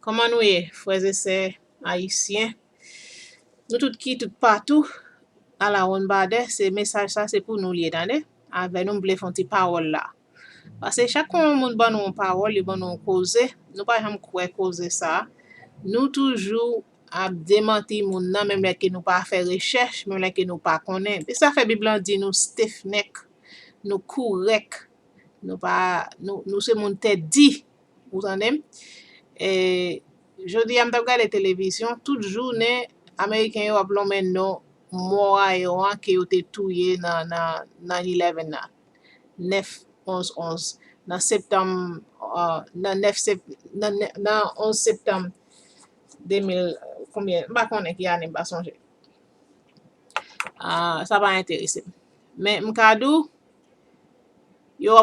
Comment nous est, frères et sœurs haïtiens? Nous tout qui tout partout à la anba, c'est message ça c'est pour nous lier dans avec nous voulons faire une parole là. Parce que chaque monde ban nous parole, il ban nous causer, nous pas jamais quoi causer ça. Nous toujours à démentir moun nan même là que nous pas faire recherche, même là que nous pas connaît. Et ça fait Bible dit nous stiff neck, nous correct, nous pas nous c'est mon tête dit. Vous entendez? Et je dis, am t'a regardé télévision toute journée américain yo appelons maintenant moi yo qui yo te touye dans 9/11 là 9/11 dans septembre dans 11 septembre 2000 combien pas connait qui année pas songer ça va intéresser mais m'kadou yo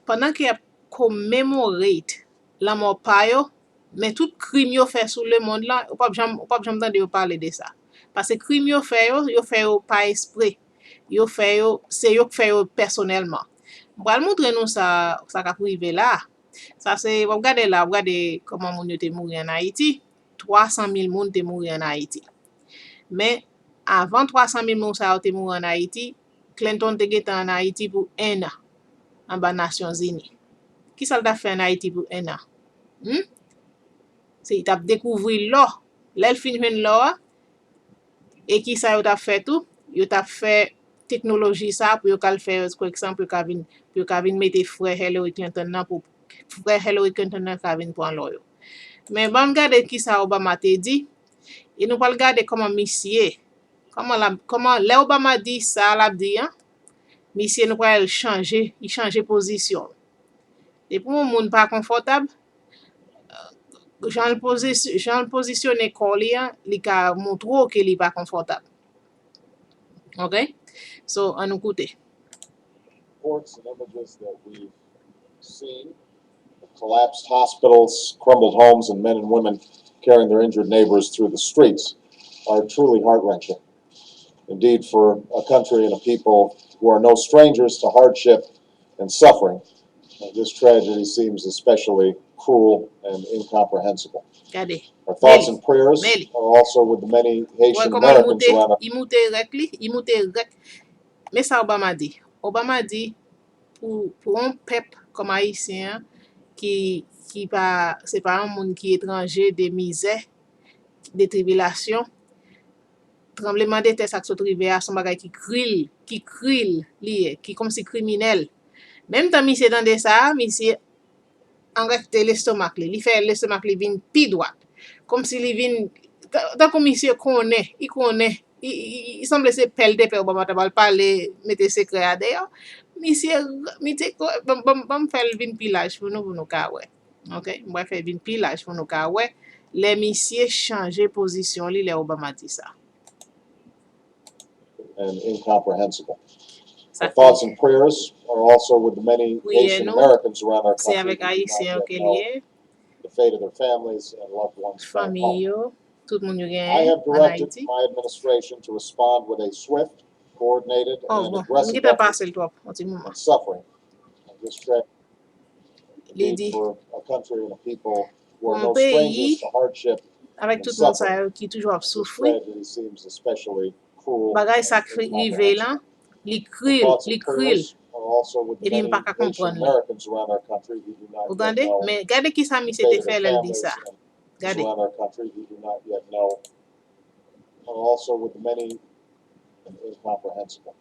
pendant qu'il a commemorate la mort pa yo mais tout crime yo fait sur le monde là ou pas jamais entendre yo parler de ça parce que crime yo fait yo pas esprit yo fait yo c'est yo qui fait yo personnellement on va montrer nous ça qu'a privé là ça c'est regardez là regardez comment moun yo te mouri en Haïti 300,000 moun te mouri en Haïti mais avant 300,000 moun ça te mouri en Haïti Clinton te gete en Haïti pour 1 an en bas Nations Unies qui ça l'a fait en Haïti pour 1 an c'est il t'a découvert l'or l'el fin joine l'or et qui ça yo t'a fait tout yo t'a fait technologie ça pour yo kal faire par exemple pour ka vinn mette frère Hillary Clinton nan pour frère Hillary Clinton nan ka vinn prendre l'or mais bon regarder qui ça Obama te dit et nous pas regarder comment monsieur comment les Obama dit ça l'a dit monsieur nous pas changer il changer position et pour un monde pas confortable Jean positionné Kolia, li ka montre que li pas confortable. Okay? So, on nous écoute. Reports and images that we've seen of collapsed hospitals, crumbled homes, and men and women carrying their injured neighbors through the streets are truly heart-wrenching. Indeed, for a country and a people who are no strangers to hardship and suffering, this tragedy seems especially cruel and incomprehensible. Our thoughts and prayers are also with the many Haitian Americans around our Mais ça Obama dit pour un peuple comme Ayisyian qui pas c'est pas un monde qui est étranger de misère, de tribulation, tremblement de terre ça qui arrivé à son bagay qui crie lié, qui comme si criminel. Même temps monsieur dans de ça, monsieur en recte l'estomac li fait l'estomac li vinn pi droit. Comme si li vinn tant que monsieur connaît, il semble c'est pelle de Obama t'a parler mettre secret à d'ailleurs. Monsieur bam faire vinn pilage pour nous ka ouais. OK, on va faire vinn pilage pour nous ka ouais. Les monsieur changer position li les Obama dit ça. And incomprehensible. Our thoughts and prayers are also with the many Haitian Americans around our country avec Ayisyian que lié. The fate of their families and loved ones back home. Tout le monde I have directed my administration to respond with a swift, coordinated, and aggressive effort and suffering of this tragedy for a country and a people who are no strangers to hardship avec and tout le monde suffering. qui toujours souffrir. Tragedy seems especially cruel Bagay and ça rivé là, li cril et puis pas comprendre. Vous entendez? Mais regardez qui ça monsieur te fait elle dit ça. Regardez. Around our country who do not yet know are also with the many and incomprehensible.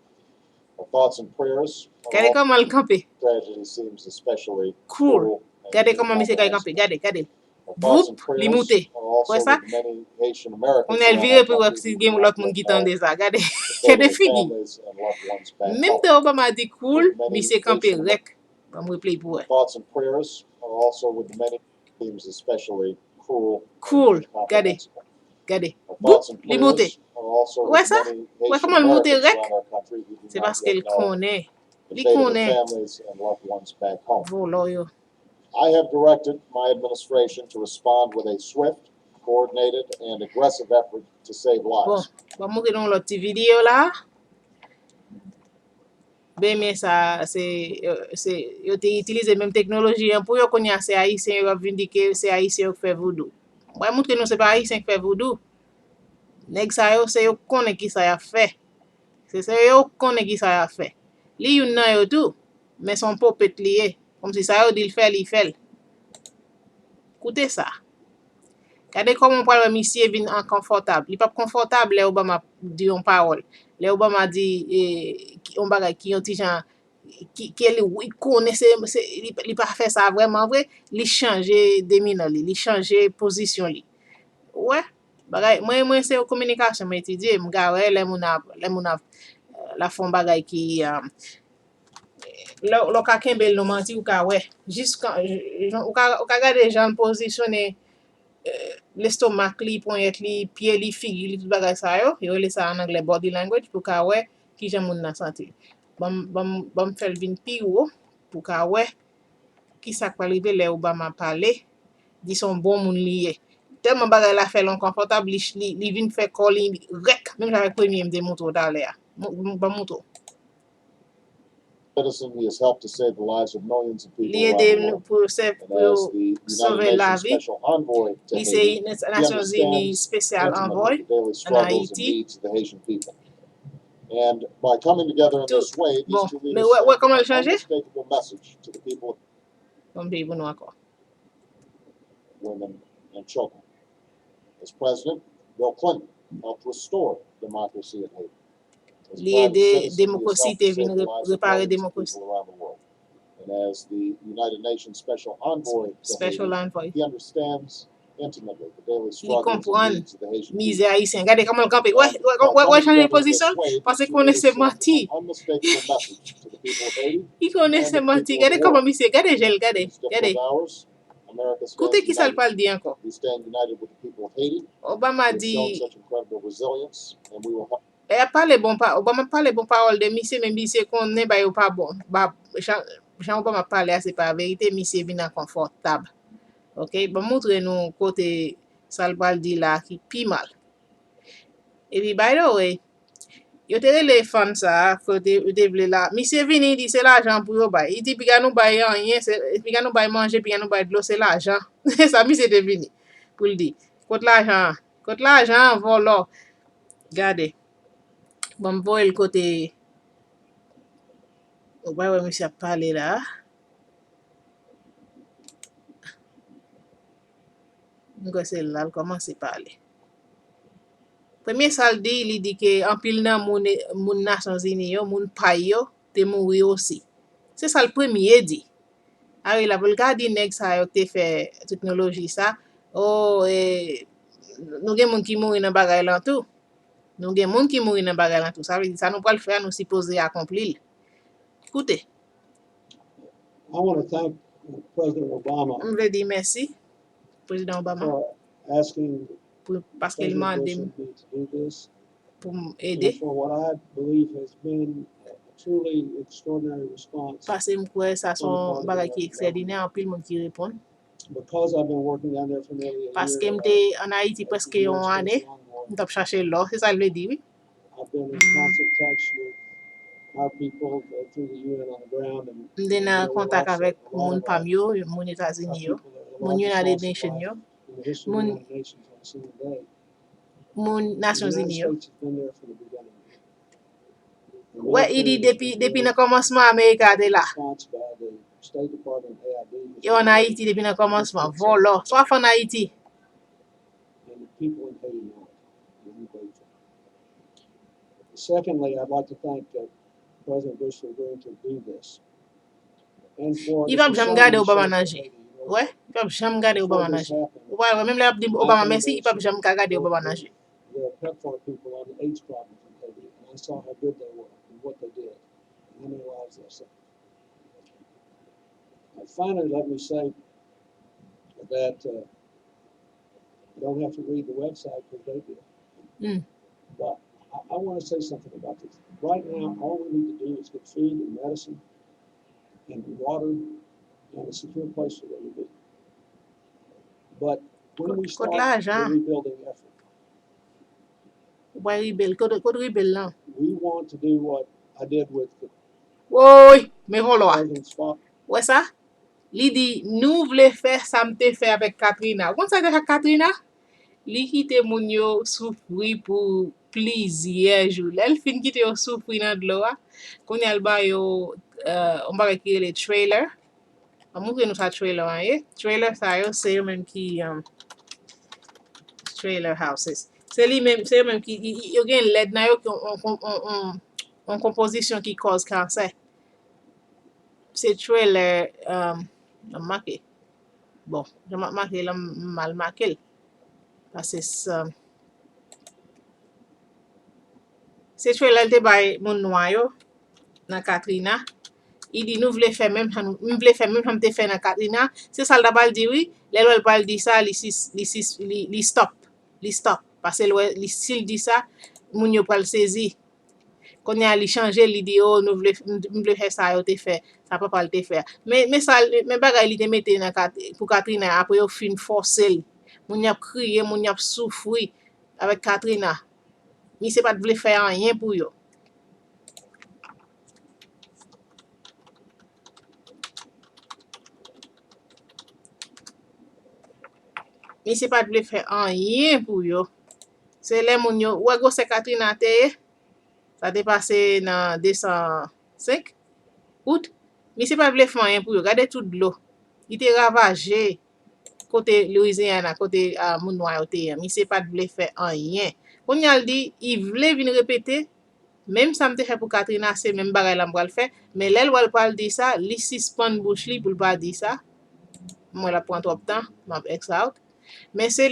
Our thoughts and prayers Regardez comment elle campe. Tragedy seems especially Cool. Regardez comment monsieur campe. Regardez. Groupe li monté. Ouais ça? On est viré pour voir si game l'autre monde qui tende ça. Regardez. C'est des figures. Même temps Obama dit cool, monsieur campe rec. On me replay pour. Thoughts and prayers are also with the many themes especially cool. Regardez. Li monté. Ouais ça? Ouais comment le monté rec? C'est parce qu'elle connaît. Il connaît. Voilà yo. I have directed my administration to respond with a swift, coordinated, and aggressive effort to save lives. Bon, on va montrer dans l'autre vidéo là. Bahemyien ça c'est yo te utiliser même technologie pour yo connait c'est haïtien yo vinn que c'est haïtien qui fait voodoo. Moi montre nous c'est pas haïtien qui fait voodoo. Nèg ça yo c'est yo connaît qui ça y a fait. C'est ça yo connaît qui ça y a fait. Li yon nan yo tout, mais son popet lié. Comme si ça yo dit il fait. Écoutez ça. Regardez comment on parle monsieur vin inconfortable. Il pas confortable les Obama dit une parole. Les Obama dit on bagay qui ont ti gens qui il connaissait il pas fait ça vraiment vrai, il changer déminant il changer position li. Ouais. Bagay moi c'est communication mais étudier m'ga ouais les moun la font bagay qui lo ka kembel no menti ou ka ouais juste quand ou ka garder gens positionner l'estomac li, poignet li, pied li, figi li, tout bagay sa yo le sa en anglais body language pou ka we ki jan moun nan santi. Bam fel vin pi ou pou ka we ki sak pa rive le ou bama pale, di son bon moun liye. Tellement bagay la fel inconfortable li vin fe kol li rek, même j'avais premier m'de mouto dale ya. Ba mouto. Citizen, he has helped to save the lives of millions of people Li around the ede world. pour And as the sauver United la Nations vie. Special Envoy to Li Haiti, se he Nations Unies understands spécial intimately envoy the daily en struggles and Haïti. needs of the Haitian people. And by coming together in Tout. this way, these Bon, two mais leaders ouais, send comment le an changer? unmistakable message to the people, Comme pays pour nous encore. women, and children. As president, Bill Clinton helped restore democracy in Haiti. As a Li private ede citizen, he has démocratie helped te to vin save the lives of repare millions of démocratie. people around the world. And as the United Nations Special Envoy to Special Haiti, envoy. he understands intimately the daily Li struggles and comprend needs of the Haitian misère people. haïtien. Regardez comment le campe. And by Ouais, coming changer de together in position this way, parce these qu'on two essaie leaders send menti. an unmistakable message to the people of Haiti Il connaît and se the menti. people of Regardez the comment world. monsieur, regardez gel, In regardez. these difficult Regardez. hours, America Écoutez stands qui ça le united. parle dit encore. We stand united with the people of Haiti, Obama who have shown dit such incredible resilience, and we will help. Obama parle bon parole de monsieur mais monsieur connaît ba yo pas bon. Ba Jean Obama parle c'est pas vérité monsieur vin inconfortable. OK, bon montre nous côté ça le parle dit là qui pi mal. Et puis by the way, yo te le fan ça côté te vle là. Monsieur vini dit c'est l'argent pour yo bay. Il dit puis nous bay rien, c'est puis nous bay manger puis nous bay de l'eau c'est l'argent. Ça monsieur te vini pour le dire. Côté l'argent voilà. Regardez. Bon voye le côté ouais monsieur a parlé là. Ngo c'est là commence à parler. Premier ça il dit que en pile nan moun Nations Unies yo, moun pay yo te mouri aussi. C'est ça le premier dit. Ah oui, la pou l'gade nèg sa yo te fait technologie ça. Oh nous gen moun ki mouri nan bagay lan tout. Nous gen moun ki mouri nan bagay lan tout. Ça veut dire ça nous pral faire nous supposé accomplir. Écoutez, I want to thank President Obama on veut dire merci président Obama for asking parce qu'il m'a President demandé Bush to do this pour and m'aider. for what I believe has been a truly extraordinary response. Parce que m'kwe ça son bagay ki extraordinaire en pile moun ki répond. Because I've been working down there for nearly a Parce que year. m'te en Haïti presque yon année, m'tap chercher l'or, c'est ça le dit oui. I've been in constant touch with our people through the UN on the ground. And M'te nan kontak avek moun pam yo, moun our États-Unis yo, people are the moun largest United loss of Nations yo, life in the history of the moun United Nations on a single day. moun The Nations United Unies yo. States has been there from the beginning. The Ouais, il dit military has been depuis there. nan commencement Amerika te là. Response by the State Department AID. Yo en Haïti depuis nan commencement. Voilà, soit en Haïti. And the people in Haiti know it. I'm grateful. Secondly, I'd like to thank President Bush for agreeing to do this. And for Il the va jamais concern garder he Obama showed for nager. Haiti. You know, Ouais, il va jamais garder before Obama this nager. happened, Ouais, même là dit Obama merci, il va jamais garder Obama nager. the PEPFAR people on the AIDS problem in Haiti, and I saw how good they were and what they did, and how many lives they saved. Finally, let me say that you don't have to read the website because they did. But I want to say something about this. Right now, all we need to do is get food and medicine and water and a secure place for them to be. But when we start the rebuilding effort, we want to do what I did with the Oui, mais voilà. President's father. Ouais ça? Li dit nous voulons faire ça m'te fait avec Katrina. Comment ça avec Katrina? Li kite moun yo soufri pour plaisir jou. L'el fin kite yo soufri nan de l'eau. Kon yal ba yo on va récréer les trailers. On montre nous ça trailer hein. Trailer ça yo c'est eux même qui trailer houses. C'est eux même qui yo gen LED na yo qui on composition qui cause cancer. C'est trailer marqué. Bon, je marqué là mal marqué. Parce que c'est trailer te bay moun noir yo dans Katrina. Il dit nous voulons faire même te faire dans Katrina. C'est ça le bal dit oui, les bal dit ça, li stop. Parce que s'il dit ça, moun yo pral saisi. Quand y a li changer l'idée oh nous voulons faire ça yo te faire, ça pas le te faire. Mais ça mais bagay li te mette dans pour Katrina après yo fin forcer. Moun y a crié, moun y a souffri avec Katrina. Mais c'est pas de vle faire rien pour yo. Mais c'est pas de faire rien pour yo. C'est les moun yo, ouais go c'est Katrina te, ça dépassé dans 205 août. Mais c'est pas de faire rien pour yo. Regardez tout de l'eau. Il était ravagé côté Louisiana, côté moun noir te, mais c'est pas de faire rien. Kon yal dit, il voulait venir répéter même ça me fait pour Katrina c'est même bagay la m'pral faire, mais l'elle va pas dire ça, li suspend bouche li pour pas dire ça. Moi la prend trop temps, m'a ex out. Mais c'est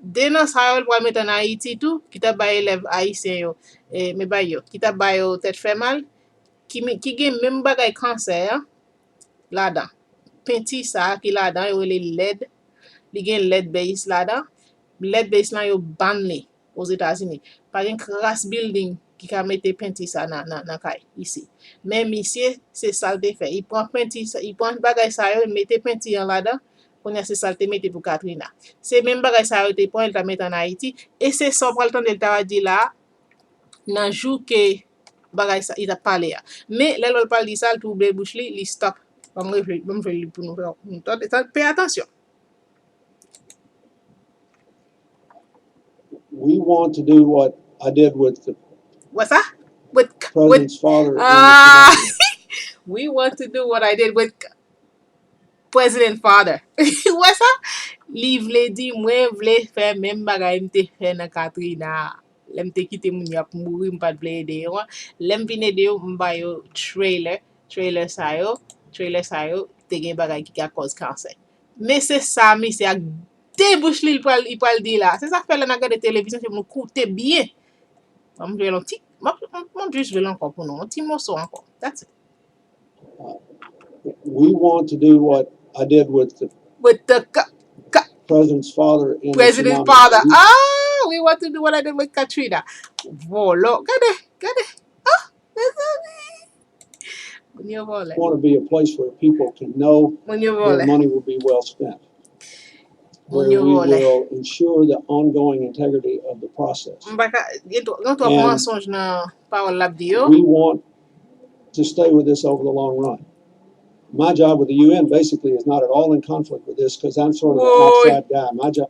denan ça yo pour mettre en Ayiti tout qui t'a ba élève haïtien yo mais ba yo qui t'a ba yo tête fait mal qui gen même bagay cancer là-dedans. Piti ça qui là-dedans yo les LED, li gen LED base là-dedans. LED base là yo ban li aux États-Unis. Par un crash building qui a mettre penti ça dans kay ici. Même ici c'est ça le fait. Il prend penti ça, il prend bagay ça yo mette penti en là-dedans. On a c'est ça te mette pour Katrina. C'est même bagay ça yo te prend il ta mettre en Haïti et c'est ça pour le temps de t'a dit là nan jou que bagay ça il a parlé. Mais là l'ol parle dit ça tout blé bouche li stop. Bon pour nous pay attention. We want to do what I did with the What's that? With president's father. We want to do what I did with president father. What's that? Li vle di mwen vle fè même bagay mte fè nan Katrina. Lem te kite moun yap mouri m'pat vle ede yo. Lem vin ede yo m'ba yo trailer sa yo te gen bagay ki ka cause cancer. Mais c'est ça mi c'est ak débouche li il pral di là. C'est ça fait là nan gade télévision c'est moun koute bien. On veut un petit mon juste veut encore pour nous un petit morceau encore. That's it. We want to do what I did with the president's father in President's the tsunami. father. We want to do what I did with Katrina. Vole. Gade. We want to be a place where people can know their money will be well spent. Where we will ensure the ongoing integrity of the process. We want to stay with this over the long run. My job with the UN basically is not at all in conflict with this because I'm sort of an outside guy. My job.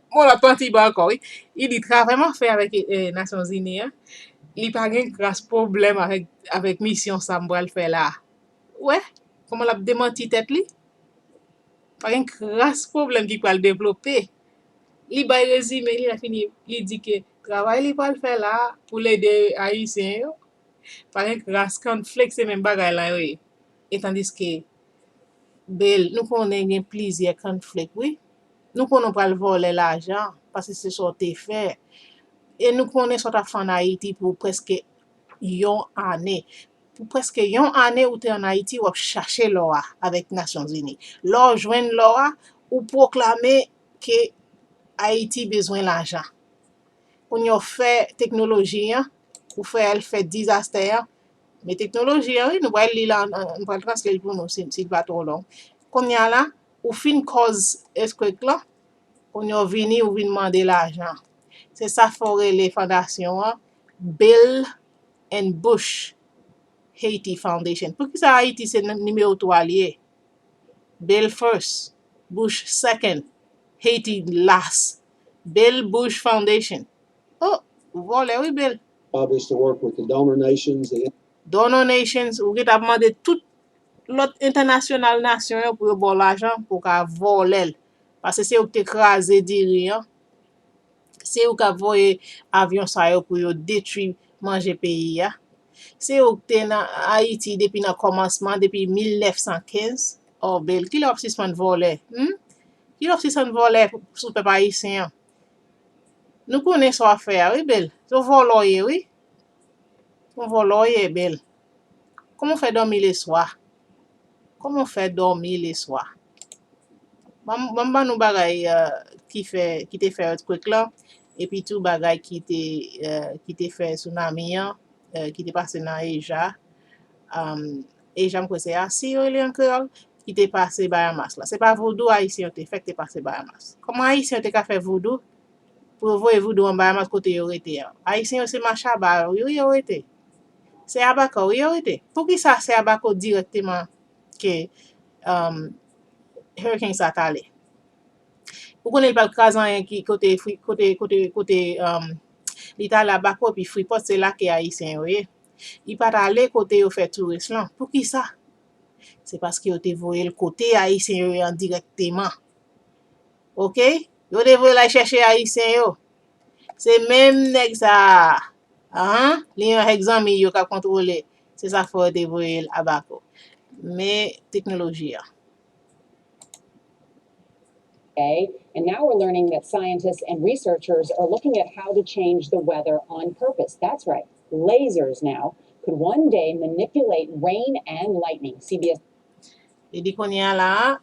Il dit vraiment fait avec les Nations Unies. Il pas un grand problème avec mission ça m'bral faire là. Ouais, comment l'a démenti tête li? Pas un grand problème qui peut le développer. Il va résumer, il a fini, il dit que travail il va le faire là pour l'aider Ayisyian. Par un grand conflit c'est même bagay là oui. Et tandis que nous connaissons plusieurs conflits, oui. Nous connaissons pas le voler l'argent parce que c'est ce qu'on fait. Et nous connaissons ce qu'on fait en Haïti pour presque une année. Pour presque une année où tu es en Haïti, ou chercher l'or avec les Nations Unies. L'or joindre l'or ou proclamer que Haïti besoin d'argent. On y a fait technologie, ou fait disaster. Mais technologie, oui, nous va le transférer pour nous s'il va trop long. Comme y a là, ou fin cause earthquake là, on y a vinni ou vinn demander l'argent. C'est ça forêt les fondations Bill and Bush Haiti Foundation. Pour qui ça Haiti c'est numéro 3 lié? Bill first, Bush second, Haiti last. Bill Bush Foundation. Oh, vole, oui, Bill. Obviously, to work with the donor nations, the Donor nations, ou ki ta demandé tout l'autre international nation yo pour yo bon l'argent pour ka voler. Parce que c'est ou qui écrasé dirigeant. C'est ou ka voye avion sa yo pour yo détruire manger pays ya. C'est ou qui dans Haïti depuis le commencement, depuis 1915. Oh, Bill, qui l'a suspend voler? Qui l'a suspend voler sous peuple haïtien? Nous connaissons affaire, oui, Bill. C'est voloyer, oui. On voloyer, Bill. Comment on fait dormir les soirs? Comment on fait dormir les soirs? Maman nous bagay qui te fait earthquake là et puis tout bagay qui te fait tsunami qui te passé dans Asia Asia me c'est assis en créole qui te passé Bahamas là c'est pas Vodou Ayisyian te fait te passé Bahamas comment Ayisyian te ka fait Vodou pour voyer Vodou en Bahamas côté yo rete Ayisyian c'est machaba yo rete c'est Abaco yo rete pour qui ça c'est Abaco directement que hurricane ça allé. Ou konen pa kazan ki kote l'Ital Abaco puis Freeport c'est là que Ayisyian yo ye. Il pas aller côté yo fait touriste là. Pour qui ça? C'est parce que yo te voye le côté Ayisyian yo directement. OK? Yo te voye la chercher Ayisyian yo. C'est même nèg ça. Li yon examen yo ka contrôler. C'est ça faut te voye Abaco. Mais technologie ya. And now we're learning that scientists and researchers are looking at how to change the weather on purpose. That's right. Lasers now could one day manipulate rain and lightning. CBS. Et dit qu'on y a là,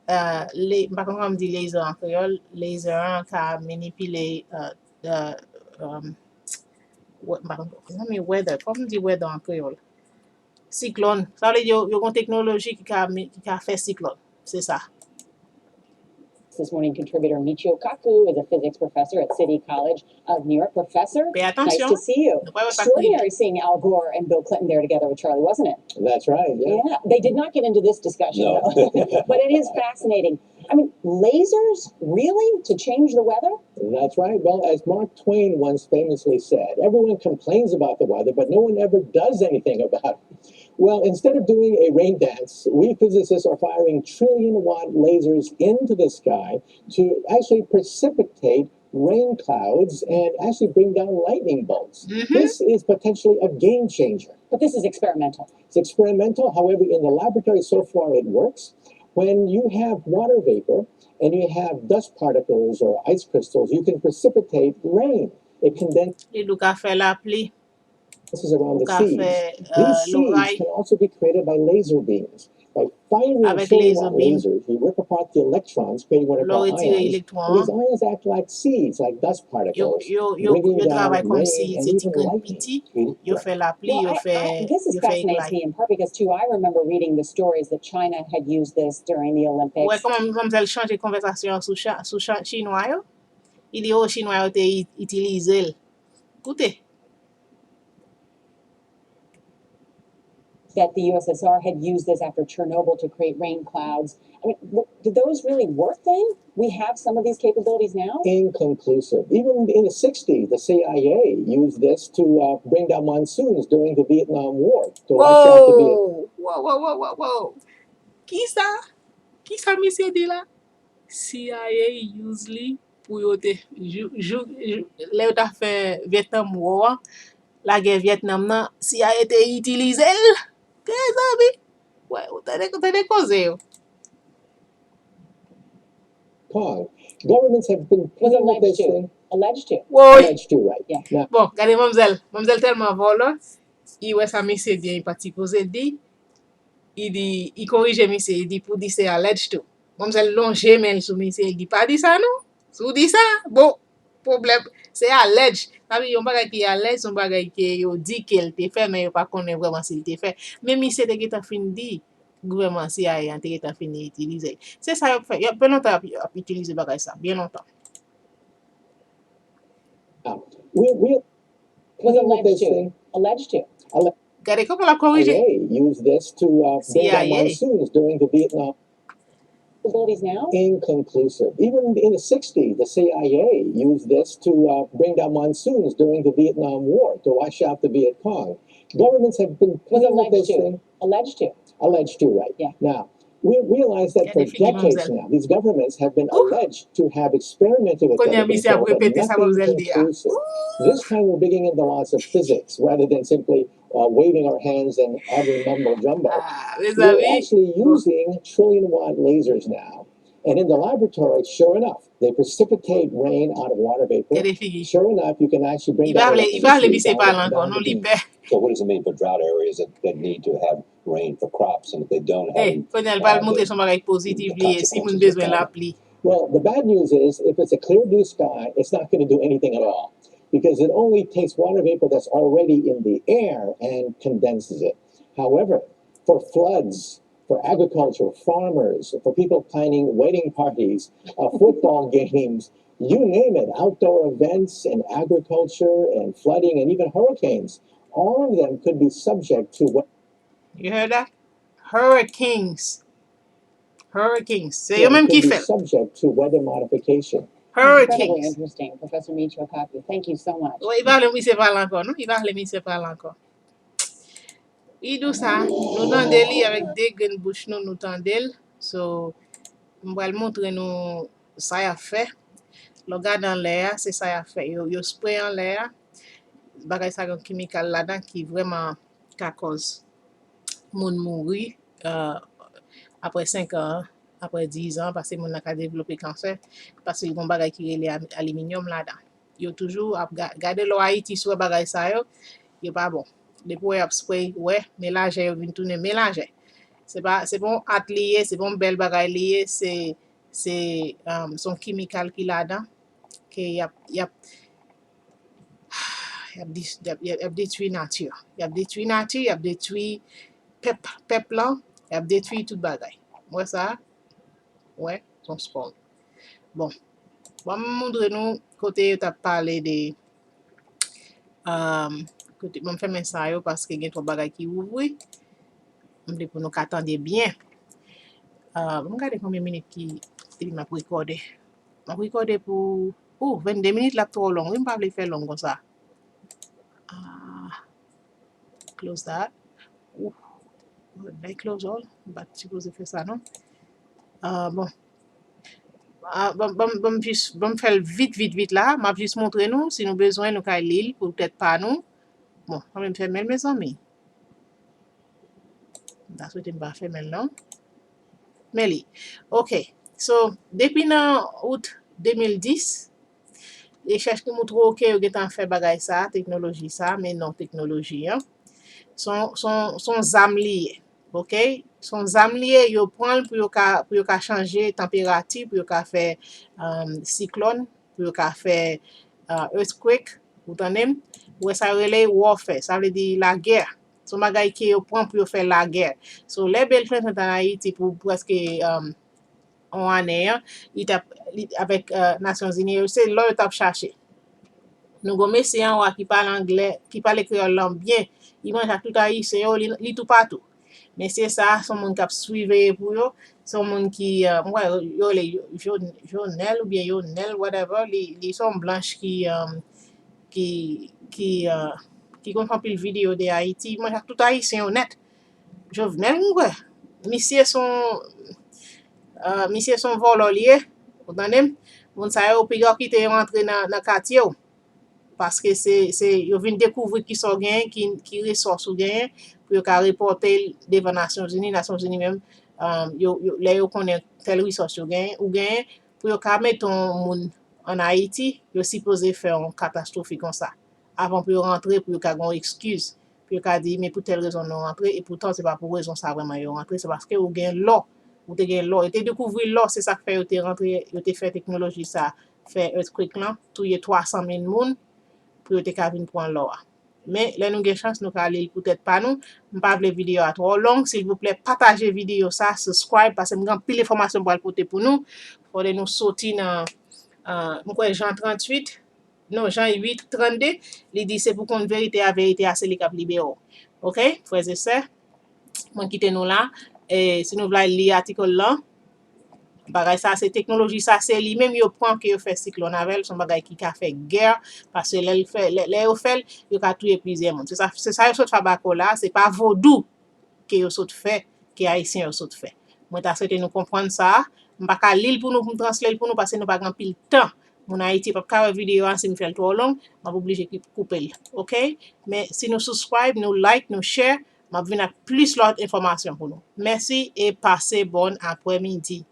par contre, on dit laser en créole, laser qui manipule weather, comment on dit weather en créole? Cyclone. Ça veut dire qu'il y a une technologie qui a fait cyclone. C'est ça. This morning, contributor Michio Kaku is a physics professor at City College of New York. Professor, Pay nice attention. to see you. Extraordinary seeing Al Gore and Bill Clinton there together with Charlie, wasn't it? that's right. Yeah. Yeah, they did not get into this discussion, No. though. But it is fascinating. I mean, lasers, really? To change the weather? That's right. Well, as Mark Twain once famously said, everyone complains about the weather, but no one ever does anything about it. Well, instead of doing a rain dance, we physicists are firing trillion-watt lasers into the sky to actually precipitate rain clouds and actually bring down lightning bolts. Mm-hmm. This is potentially a game changer. But this is experimental. It's experimental. However, in the laboratory so far, it works. When you have water vapor and you have dust particles or ice crystals, you can precipitate rain. It condenses Et donc, a fait la pluie. around the seeds. These seeds l'oreille. can also be created by laser beams. By firing Avec kilowatt laser beam. lasers, you rip apart the electrons, creating what are L'on called retire ions. électron. These ions act like seeds, like dust particles, Yo bringing down travaille comme rain si and c'est even petit lightning. petit. Yo fait la pluie, Well, this is fascinates me in part because, too, I remember reading the stories that China had used this during the Olympics. Ouais, comment mademoiselle change conversation sous chinois yo? Il dit au chinois yo te utiliser. Écoutez. That the USSR had used this after Chernobyl to create rain clouds. I mean, did those really work then? We have some of these capabilities now? Inconclusive. Even in the 60s, the CIA used this to bring down monsoons during the Vietnam War. To wash out the Vietnam. Wow. Qui ça? Qui ça monsieur dit là? CIA usually pour yo te là yo ta fait Vietnam War, la guerre Vietnam nan, CIA te utiliser l. Qu'est-ce que ouais, t'as cause yo. Paul, governments have been Was playing with alleged this to. thing. Alleged to. Oui. Alleged to, right. Yeah. Now, Bon, regardez mademoiselle tellement vole, il ouais ça monsieur bien, il parti cause dit, il corrige monsieur, il dit pour dire c'est alleged to. Mademoiselle longe mais sous monsieur, il dit pas dit ça non? Sous dit ça? Bon, problème, c'est alleged. Ça veut dire yon bagay qui alleged, son bagay qui yo dit qu'elle te fait mais yo pas connaît vraiment s'il te fait. Mais monsieur te geta fin dit gouvernement CIA te geta fin utiliser. C'est ça yo fait. Yo bien longtemps utiliser bagay ça, bien longtemps. we Was playing with alleged this to. thing. Alleged to. Gade comment la corrigé? CIA used this to bring down CIA. monsoons during the Vietnam. Abilities now? Inconclusive. Even in the 60s, the CIA used this to bring down monsoons during the Vietnam War to wash out the Viet Cong. Governments have been Was playing with alleged this to. thing. Alleged to. Alleged to, right? Yeah. Now, we realize that Yeah, for they think decades themselves. now, these governments have been Ooh. alleged to have experimented with Konya weather bisi ap control, but repete sa nothing pou zel di a. conclusive. This time we're digging into the laws of physics rather than simply waving our hands and uttering mumbo jumbo. Mes We're amis, actually using trillion-watt lasers now. And in the laboratory, sure enough, they precipitate rain out of water vapor. gade figi. Sure enough, you can actually bring I down pa le bise electricity pa down lankon, the nou li beach. pe. So what does it mean for drought areas that need to have rain for crops, and if they don't have it, Konya pa montre son bagay pozitif the li, si moun consequences are bezwen la terrible. pli. Well, the bad news is if it's a clear blue sky, it's not going to do anything at all because it only takes water vapor that's already in the air and condenses it. However, for floods, for agriculture, farmers, for people planning wedding parties, football games, you name it, outdoor events and agriculture and flooding and even hurricanes, all of them could be subject to what You heard that? Hurricanes. Se yo menm could ki be fel. subject to weather modification. Incredibly Hurricanes. interesting, Professor Michio Kaku. Thank you so much. I pa le mi se pa lankon, nou? I pa le mi se pa lankon. I dou sa, nou tande li avèk de gen bouch nou tande l. So, mbral montre nou sa ya fe. Lo gade an lè a, se sa ya fe. Yo spray an lè a. Bagay sa yon kimikal la dan ki vreman ka koz moun mouri apre 5 an, apre 10 an, parce moun nan ka devlope kanser, parce yon bagay ki rele aluminium la dan. Yo toujou ap gade lo Ayiti sou bagay sa yo pa bon. Depo ap spray, mélange yo vin tourner mélange. C'est bon at liye, c'est bon bel bagay liye, c'est son kimikal ki la dan, ke yap détruit nature. Y ap détruit nature, y ap détruit pep lan, y ap détruit tout bagay. Mwen sa, son sport. Bon, montre nou kote yo tap pale de kote mwen fè men sa yo paske gen 3 bagay ki ouvri. Mwen pou nou katande bien. Mwen gade combien minutes ki m'a recordé. M'a recordé pour 22 minutes la trop long. Mwen pa vle fè long kon sa. Close that. I close all. But suppose fè ça non. Bon. Bon fè vite là. M'a juste montre nous si nous besoin nous ka lire pour peut-être pas nous. Bon, on va faire mes amis. That's what m'a fait maintenant. Meli. OK. So, depuis nan août 2010, les cherche ki montre OK yo getan fè bagay sa, teknoloji sa, men non teknoloji hein. Son zam liye. OK? Son zam liye yo pran pou yo ka changer température, pou yo ka fè siklon, pou yo ka fè earthquake, ou tanem, ou sa rele warfare, ça veut dire la guerre. Son bagay ki yo pran pou yo fè la guerre. So, les bel fè en Haïti pour presque en année, avec Nations Unies, c'est là tap cherché. Nous gon messieurs en qui parle anglais, qui parle créole bien, il mange à tout Ayisyian, li tout partout. Mais c'est ça, son monde qui suivre pour yo, son monde qui yo les Jonel ou bien Yonel whatever, li sont blanches qui gon fait pile vidéo de Haïti, mange à tout Ayisyian net. Jovenel ouais. Monsieur son vololier, vous entendez? Moun sa yo pi qui te rentre dans quartier parce que c'est yo vinn découvrir qui sont gain qui ressources ou gain pour yo ka reporter devant Nations Unies même yo connaît tel ressource yo gain ou gain pour yo ka mettre moun en Haïti, yo supposé faire une catastrophe comme ça avant pour yo rentrer pour yo ka gon excuse pour yo ka dire mais pour telle raison non rentrer et pourtant c'est pas pour raison ça vraiment yo rentrer c'est parce que ou gain l'eau ou te gen l'eau, et te découvrir l'eau, c'est ça qui fait yo te rentré, yo te fait technologie ça, fait earthquake là, touye 300 000 moun pour yo te ka vinn prendre l'eau. Mais là nous gen chance nous ka aller peut-être pas nous, m'pa vle vidéo à trop long, s'il vous plaît, partagez vidéo ça, subscribe parce que m'gan pile information pour porter pour nous. Faut nous sortir dans Jean 38 non, Jean 8, 32, il dit c'est pour qu'on vérité à c'est les cap libéraux. OK, frères et sœurs, moi quitte nous là et si nous voulons lire article là, bagay ça c'est technologie ça c'est lui même yo prend que yo fait siklon avec son bagay qui a fait guerre parce que là yo fait yo ka tuer plusieurs monde. C'est ça yo saute Abaco là, c'est pas Vodou que yo saute fait que haïtien yo saute fait. Moi ta souhaité nous comprendre ça, m'pa ka lire pour nous translater pour nous parce que nous pas grand pile temps. Mon Ayiti pas ka vidéo si me fait trop long, m'a obligé couper. OK? Mais si nous subscribe, nous like, nous share, m'a venir plus l'autre information pour nous. Merci et passez bonne après-midi.